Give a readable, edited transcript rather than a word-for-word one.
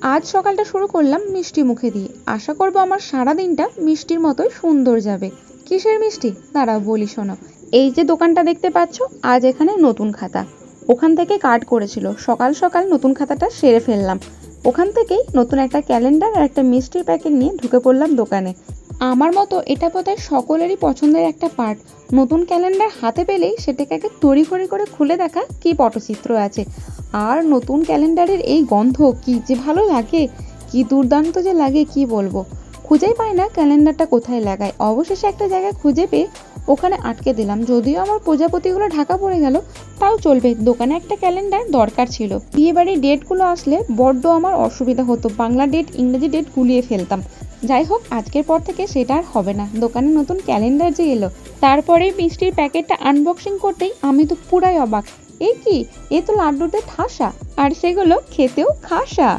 আজ সকালটা শুরু করলাম মিষ্টি মুখে দিয়ে, আশা করব আমার সারা দিনটা মিষ্টির মতোই সুন্দর যাবে। কিসের মিষ্টি দাঁড়াও বলি শোনো। এই যে দোকানটা দেখতে পাচ্ছ, আজ এখানে নতুন খাতা, ওখান থেকে কার্ড করেছিল, সকাল সকাল নতুন খাতাটা সেরে ফেললাম। ওখান থেকেই নতুন একটা ক্যালেন্ডার আর একটা মিষ্টির প্যাকেট নিয়ে ঢুকে পড়লাম দোকানে। আমার মতো এটা বোধহয় সকলেরই পছন্দের একটা পার্ট। নতুন ক্যালেন্ডার হাতে পেলেই সেটাকে আগে তড়িঘড়ি করে খুলে দেখা কি পটচিত্র আছে। আর নতুন ক্যালেন্ডারের এই গন্ধ কি যে ভালো লাগে, কি দুর্দান্ত যে লাগে কি বলবো। খুঁজেই পাই না ক্যালেন্ডারটা কোথায় লাগাই, অবশেষে একটা জায়গায় খুঁজে পেয়ে ওখানে আটকে দিলাম। যদিও আমার প্রজাপতিগুলো ঢাকা পড়ে গেল, তাও চলবে, দোকানে একটা ক্যালেন্ডার দরকার ছিল। বিয়ে বাড়ির ডেটগুলো আসলে বড্ড আমার অসুবিধা হতো, বাংলা ডেট ইংরেজি ডেট গুলিয়ে ফেলতাম। যাই হোক, আজকের পর থেকে সেটা আর হবে না। দোকানে নতুন ক্যালেন্ডার যে এলো, তারপরে মিষ্টির প্যাকেটটা আনবক্সিং করতেই আমি তো পুরাই অবাক। এ কি, এ তো লাড্ডুতে ঠাসা, আর সেগুলো খেতেও খাসা।